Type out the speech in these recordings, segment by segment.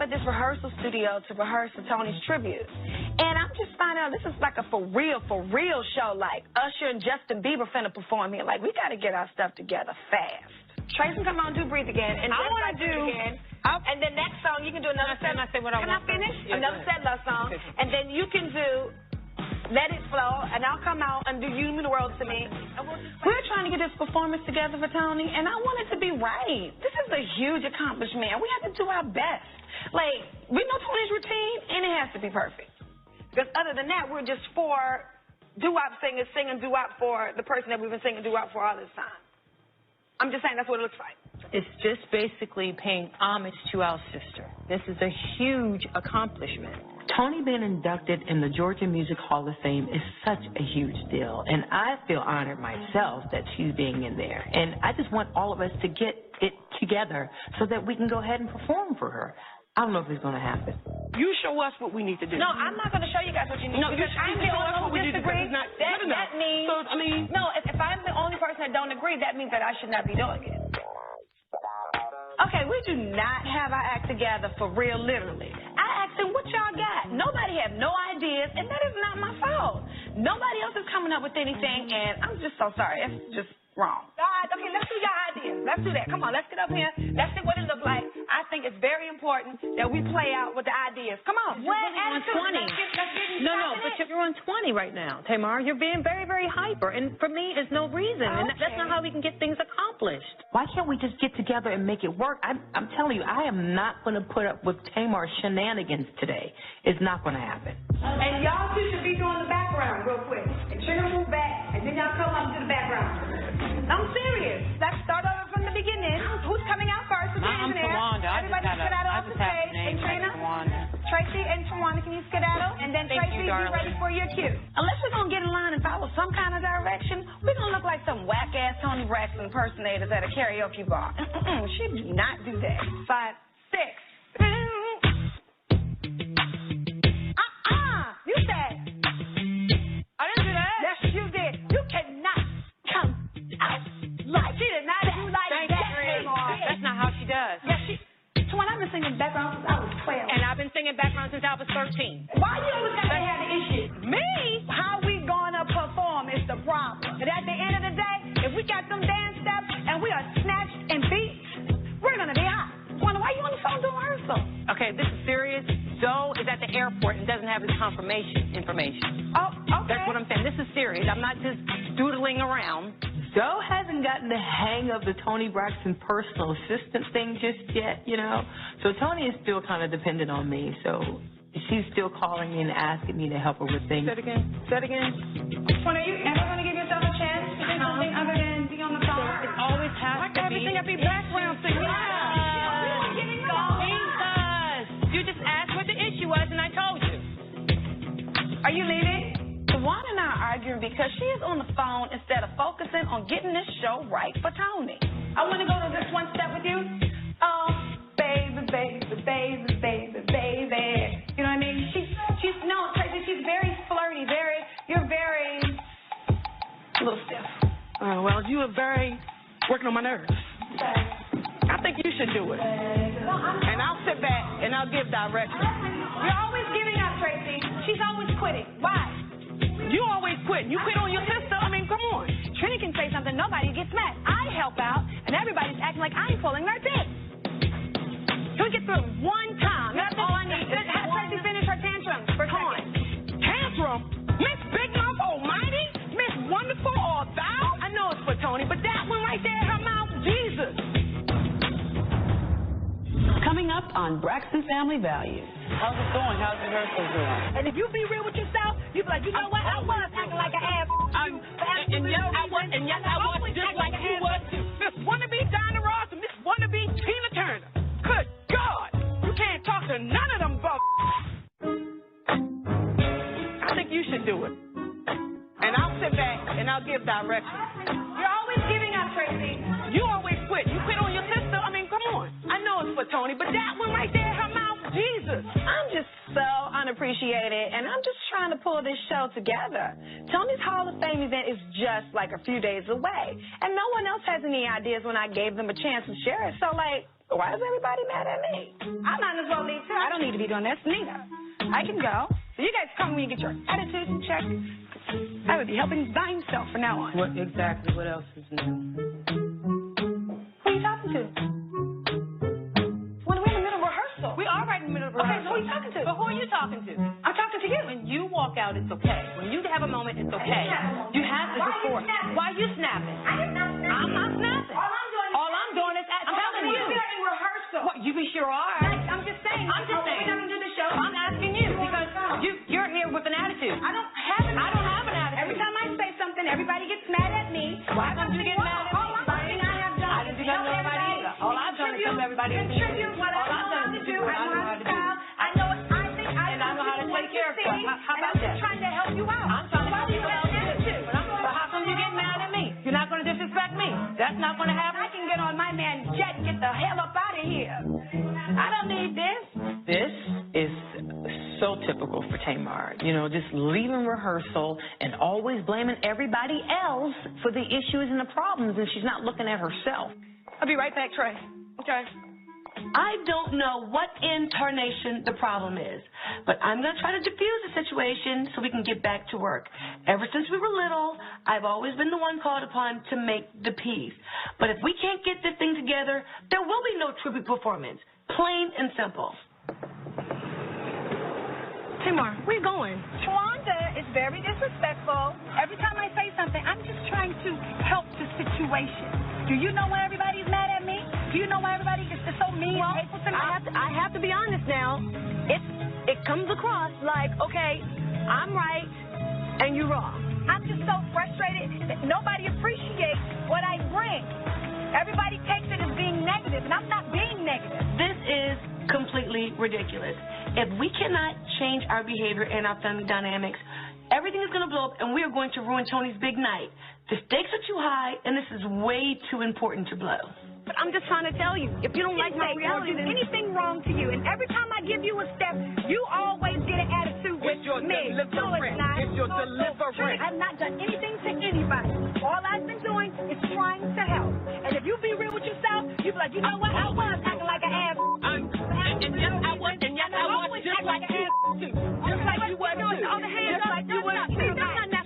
at this rehearsal studio to rehearse for Toni's tribute. And I'm just finding out this is like a for real show. Like, Usher and Justin Bieber finna perform here. Like, we gotta get our stuff together fast. Tracy, come on, do Breathe Again. And I want to do again. And then next song, you can do another set. Can I finish? Yeah, another set love song. And then you can do Let It Flow, and I'll come out and do You Mean the World to Me. We're trying to get this performance together for Toni, and I want it to be right. This is a huge accomplishment. We have to do our best. Like, we know Toni's routine, and it has to be perfect. Because other than that, we're just four doo-wop singers singing doo-wop for the person that we've been singing doo-wop for all this time. I'm just saying that's what it looks like. It's just basically paying homage to our sister. This is a huge accomplishment. Toni being inducted in the Georgia Music Hall of Fame is such a huge deal, and I feel honored myself that she's being in there. And I just want all of us to get it together so that we can go ahead and perform for her. I don't know if it's going to happen. You show us what we need to do. No, I'm not going to show you guys what you need to do. No, I'm the only one who disagrees. That means, so, I mean, no, if I'm the only person that don't agree, that means that I should not be doing it. Okay, we do not have our act together for real, literally. I asked them, what y'all got? Nobody had no ideas, and that is not my fault. Nobody else is coming up with anything, and I'm just so sorry. It's just wrong. God, okay, let's do your ideas. Let's do that. Come on, let's get up here. Let's see what it looks like. I think it's very important that we play out with the ideas. Come on. You're on 20. No, but you're on 20 right now, Tamar. You're being very, very hyper, and for me, there's no reason, and that's not how we can get things accomplished. Why can't we just get together and make it work? I'm telling you, I am not going to put up with Tamar's shenanigans today. It's not going to happen. And y'all two should be doing the background real quick. And Trina move back, and then y'all come up to the background. I'm serious. Let's start over from the beginning. Who's coming out first? I'm Tawanda. Everybody skedaddle off the stage. And Trina, Tracy and Tawanda, can you skedaddle? And then Tracy, be ready for your cue. Unless we're going to get in line and follow some kind of direction, we're going to look like some whack-ass Toni Braxton impersonators at a karaoke bar. She do not do that. 5, 6. You said. I didn't do that. Yes, you did. You cannot come out like she did not do like that anymore. That's not how she does. Yes, Twan, I've been singing background since I was 12. And I've been singing background since I was 13. Why you always got to have the issue? Me? How we gonna perform is the problem. But at the end of the day, if we got some dance steps and we are snatched and beat, we're gonna be hot. Twan, why you on the phone doing rehearsal? Okay, this is serious. Joe is at the airport and doesn't have his confirmation information. Oh, okay. That's what I'm saying. This is serious. I'm not just doodling around. Joe hasn't gotten the hang of the Toni Braxton personal assistant thing just yet, you know. So Toni is still kind of dependent on me. So she's still calling me and asking me to help her with things. Say it again. Say it again. Twan, are you ever going to give yourself a chance to do something other than be on the phone? It always has to be. Everything be background thing. You just asked what the issue was, and I told you. Are you leaving? Twan and I are arguing because she is on the phone instead of focusing on getting this show right for Toni. I want to go to this one step with you. Oh, baby, baby, baby, baby, baby. You know what I mean? She's no, Tracy, she's very flirty, you're very, a little stiff. Well, you are very working on my nerves. I think you should do it. And I'll sit back and I'll give direction. You're always giving up, Tracy. She's always quitting. Why? You always quit. You quit on your sister. I mean, come on. Trini can say something, nobody gets mad. I help out, and everybody's acting like I'm pulling their dick. Can we get through it one time? That's all I need. Have Tracy finish her tantrum for a second. Tantrum? Miss Big Mouth Almighty? Miss Wonderful or Thou? I know it's for Toni, but that one right there in her mouth, Jesus. Coming up on Braxton Family Values. How's it going? How's the rehearsal doing? And if you be real with yourself, you be like, you know what? I was acting like an ass. And yes, I was just like you was too. Miss Wannabe Donna Ross and Miss Wannabe Tina Turner. Good God! You can't talk to none of them bugs. I think you should do it. And I'll sit back and I'll give direction. You're always giving up, Tracy. You always quit. You quit on your sister. I mean, come on. I know it's for Toni, but that one right there in her mouth, Jesus. I'm just so unappreciative appreciate it, and I'm just trying to pull this show together. Toni's Hall of Fame event is just like a few days away, and no one else has any ideas when I gave them a chance to share it. So, like, why is everybody mad at me? I might as well leave, too. I don't need to be doing this, neither. I can go. So you guys come when you get your attitudes in check. I would be helping by himself from now on. What exactly? What else is new? Who are you talking to? When we're in the middle of rehearsal. We are right in the middle of rehearsal. Okay, so who are you talking to? But who are you talking to? I'm talking to you. When you walk out, it's okay. When you have a moment, it's okay. You have to before. Why are you snapping? I'm not snapping. All I'm doing is telling you. We're in rehearsal. What, you sure are. I'm just saying. I'm just saying. We're not going to do the show. I'm asking you because you're here with an attitude. I don't have an attitude. Every time I say something, everybody gets mad at me. Why don't you get mad at me? Everything I have done. I didn't do that to everybody either. All I've done is tell everybody to contribute what I know how to do. I know how to style. I know what I think. And I know how to take care of stuff. How about that? I'm trying to help you out. I'm trying to help you out too. But how come you get mad at me? You're not going to disrespect me. That's not going to happen. I can get on my man jet and get the hell up out of here. I don't need this. This is so typical for Tamar. You know, just leaving rehearsal and always blaming everybody else for the issues and the problems, and she's not looking at herself. I'll be right back, Trey. Okay. I don't know what in tarnation the problem is, but I'm going to try to diffuse the situation so we can get back to work. Ever since we were little, I've always been the one called upon to make the peace. But if we can't get this thing together, there will be no tribute performance. Plain and simple. Tamar, where you going? Tawanda is very disrespectful. Every time I say something, I'm just trying to help the situation. Do you know why everybody's mad at me? Do you know why everybody is so mean and hateful to me? I have to be honest now. It comes across like, okay, I'm right and you're wrong. I'm just so frustrated that nobody appreciates what I bring. Everybody takes it as being negative, and I'm not being negative. This is completely ridiculous. If we cannot change our behavior and our family dynamics, everything is going to blow up, and we are going to ruin Toni's big night. The stakes are too high, and this is way too important to blow. But I'm just trying to tell you, if you don't like my reality, then anything wrong to you, and every time I give you a step, you always get an attitude with me. No, it's not. It's your deliverance. I've not done anything to anybody. All I've been doing is trying to help. And if you be real with yourself, you be like, you know what? I was acting like an ass. And yes, I was just like an ass too. Just like you were too. On the hand, just like you were too.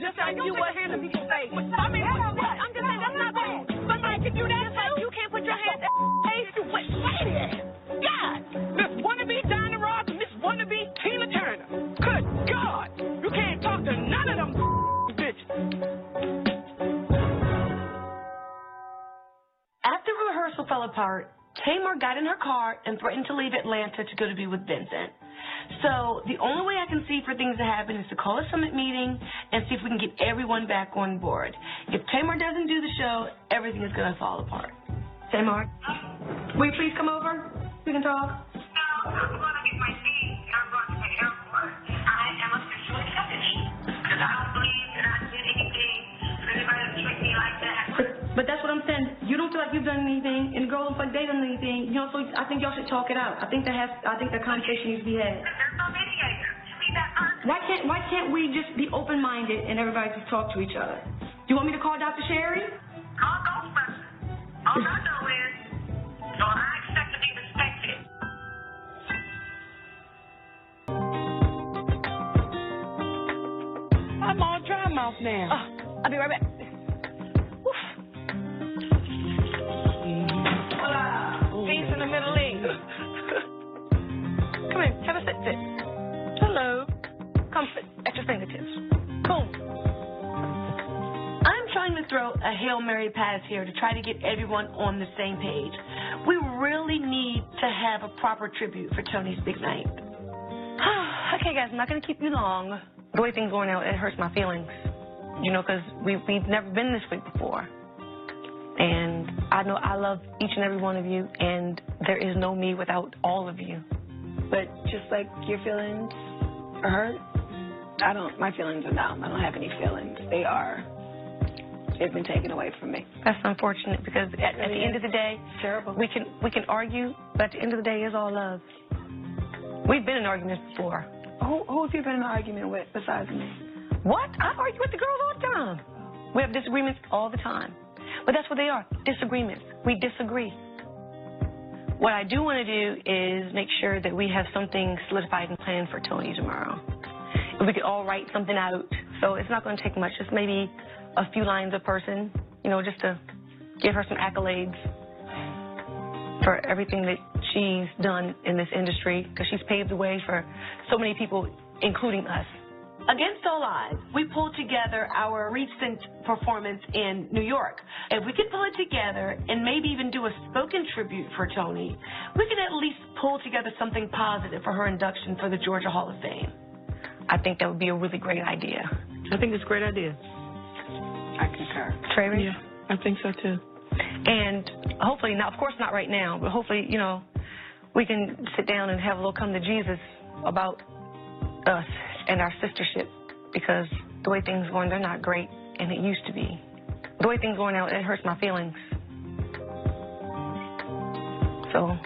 Just like you were. Hand up your face. I mean, I'm just saying that's not bad. Somebody can do that too. You can't put your hands at face. Wait a minute. God, this wannabe Donna Ross and this wannabe Tina Turner. Good God, you can't talk to none of them bitches. After rehearsal fell apart, Tamar got in her car and threatened to leave Atlanta to go to be with Vincent. So the only way I can see for things to happen is to call a summit meeting and see if we can get everyone back on board. If Tamar doesn't do the show, everything is going to fall apart. Tamar, will you please come over? We can talk. No, I'm going to get my feet and I'm going to the airport. I am officially finished because I don't believe that I did anything for anybody to treat me like that. But that's what I'm saying. You don't feel like you've done anything, and the girl don't feel like they done anything. You know, so I think y'all should talk it out. I think that conversation needs to be had. There's no mediator. To me, that person. Why can't we just be open-minded and everybody just talk to each other? Do you want me to call Dr. Sherry? Call Ghostbusters. All I know is, so I expect to be respected. I'm all dry mouth now. I'll be right back. Peace in the Middle East. Come in, have a sit. Hello. Come sit at your fingertips. Cool. I'm trying to throw a Hail Mary pass here to try to get everyone on the same page. We really need to have a proper tribute for Toni's big night. Okay, guys, I'm not going to keep you long. The way things are going out, it hurts my feelings. You know, because we've never been this way before. And I know I love each and every one of you, and there is no me without all of you. But just like your feelings are hurt, my feelings are numb. I don't have any feelings. They've been taken away from me. That's unfortunate because at the end of the day, terrible. We can argue, but at the end of the day, it's all love. We've been in arguments before. Oh, Who have you been in an argument with besides me? What? I argue with the girls all the time. We have disagreements all the time. But that's what they are, disagreements. We disagree. What I do want to do is make sure that we have something solidified and planned for Toni tomorrow. If we could all write something out. So it's not going to take much, just maybe a few lines a person, you know, just to give her some accolades for everything that she's done in this industry, because she's paved the way for so many people, including us. Against all odds, we pulled together our recent performance in New York. If we could pull it together and maybe even do a spoken tribute for Toni, we could at least pull together something positive for her induction for the Georgia Hall of Fame. I think that would be a really great idea. I think it's a great idea. I concur. Travis? Yeah, I think so too. And hopefully, now, of course not right now, but hopefully, you know, we can sit down and have a little come to Jesus about us and our sistership, because the way things are going, they're not great, and it used to be. The way things are going now, it hurts my feelings. So,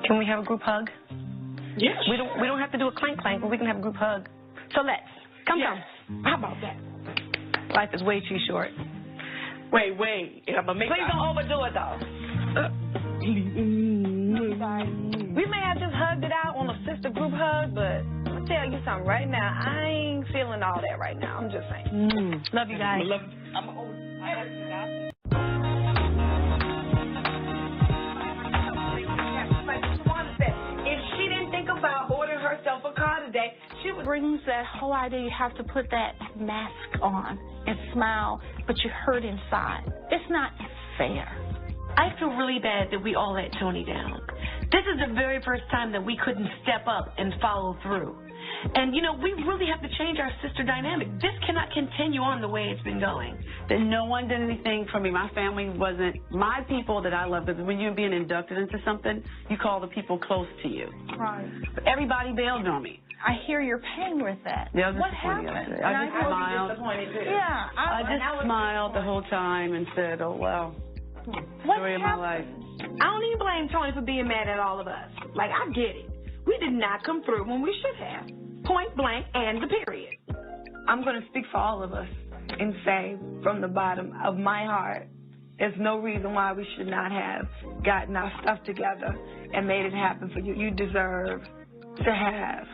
can we have a group hug? Yes. We don't have to do a clank, but we can have a group hug. So let's. Come. How about that? Life is way too short. Wait. I'm gonna make Please don't overdo it, though. We may have just hugged it out on a sister group hug, but I'm going to tell you something right now. I ain't feeling all that right now. I'm just saying. Love you guys. If she didn't think about ordering herself a car today, she would. Brings that whole idea you have to put that mask on and smile, but you're hurt inside. It's not fair. I feel really bad that we all let Toni down. This is the very first time that we couldn't step up and follow through. And, you know, we really have to change our sister dynamic. This cannot continue on the way it's been going. That no one did anything for me. My family wasn't my people that I love. Because when you're being inducted into something, you call the people close to you. Right. But everybody bailed on me. I hear your pain with that. Yeah, what happened? I just smiled. Yeah. I just smiled the whole time and said, oh, well, story of my life. I don't even blame Toni for being mad at all of us. Like, I get it. We did not come through when we should have. Point blank and the period. I'm going to speak for all of us and say from the bottom of my heart, there's no reason why we should not have gotten our stuff together and made it happen for you. You deserve to have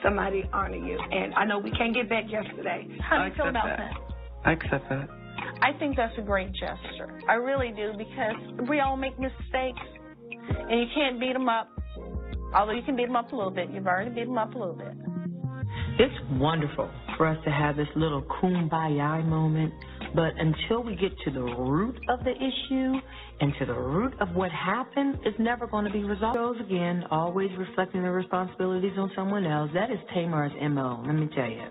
somebody honor you. And I know we can't get back yesterday. How do you feel about that? I accept that. I think that's a great gesture. I really do, because we all make mistakes, and you can't beat them up. Although you can beat them up a little bit. You've already beat them up a little bit. It's wonderful for us to have this little kumbaya moment, but until we get to the root of the issue and to the root of what happened, it's never going to be resolved. Goes again, always reflecting the responsibilities on someone else. That is Tamar's MO, let me tell you.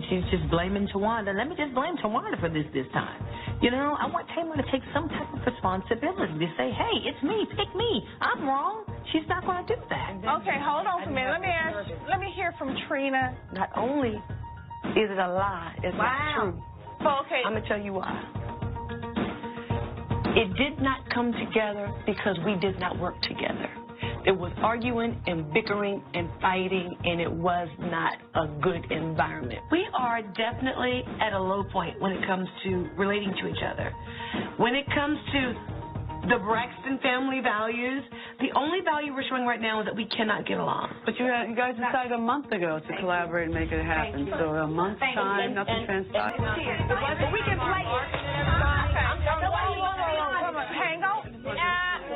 She's just blaming Tawanda. Let me just blame Tawanda for this time. You know, I want Tamar to take some type of responsibility to say, hey, it's me, pick me. I'm wrong. She's not going to do that. Okay, hold on for a minute. Let me hear from Trina. Not only is it a lie, it's not true. Okay. I'm going to tell you why. It did not come together because we did not work together. There was arguing and bickering and fighting, and it was not a good environment. We are definitely at a low point when it comes to relating to each other. When it comes to the Braxton family values, the only value we're showing right now is that we cannot get along. But you guys decided a month ago to collaborate and make it happen. So a month's time, nothing transpired. We can play it. Hang on.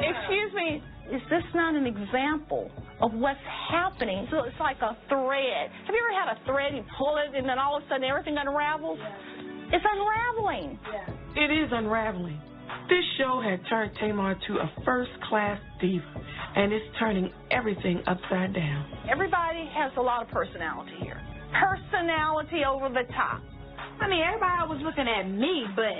Excuse me. Is this not an example of what's happening? So it's like a thread. Have you ever had a thread, you pull it, and then all of a sudden everything unravels? It's unraveling. It is unraveling. This show had turned Tamar to a first-class diva, and it's turning everything upside down. Everybody has a lot of personality here. Personality over the top. I mean, everybody was looking at me, but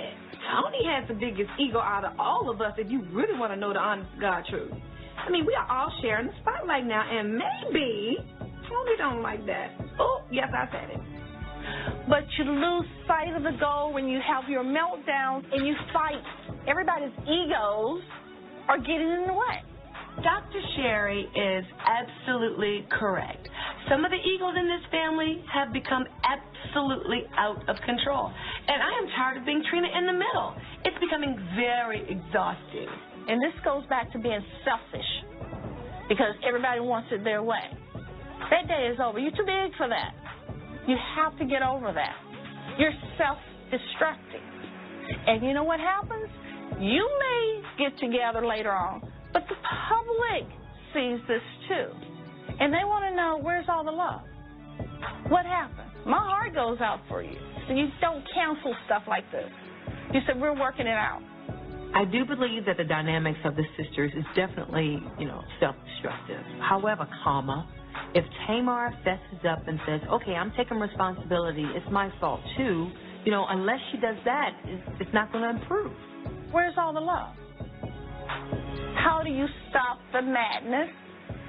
Toni has the biggest ego out of all of us, if you really want to know the honest God truth. I mean, we are all sharing the spotlight now, and maybe Toni don't like that. Oh, yes, I said it. But you lose sight of the goal when you have your meltdowns and you fight. Everybody's egos are getting in the way. Dr. Sherry is absolutely correct. Some of the egos in this family have become absolutely out of control. And I am tired of being treated in the middle. It's becoming very exhausting. And this goes back to being selfish because everybody wants it their way. That day is over. You're too big for that. You have to get over that. You're self-destructing. And you know what happens? You may get together later on, but the public sees this too. And they want to know, where's all the love? What happened? My heart goes out for you. So you don't cancel stuff like this. You said, we're working it out. I do believe that the dynamics of the sisters is definitely, self-destructive. However, if Tamar fesses up and says, okay, I'm taking responsibility, it's my fault too, unless she does that, it's not going to improve. Where's all the love? How do you stop the madness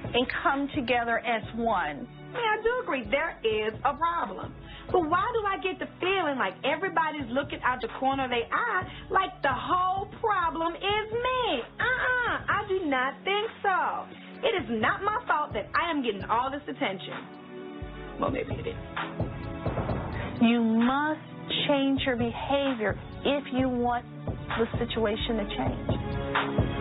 and come together as one? I do agree. There is a problem. But why do I get the feeling like everybody's looking out the corner of their eye like the whole problem is me? I do not think so. It is not my fault that I am getting all this attention. Well, maybe it is. You must change your behavior if you want the situation to change.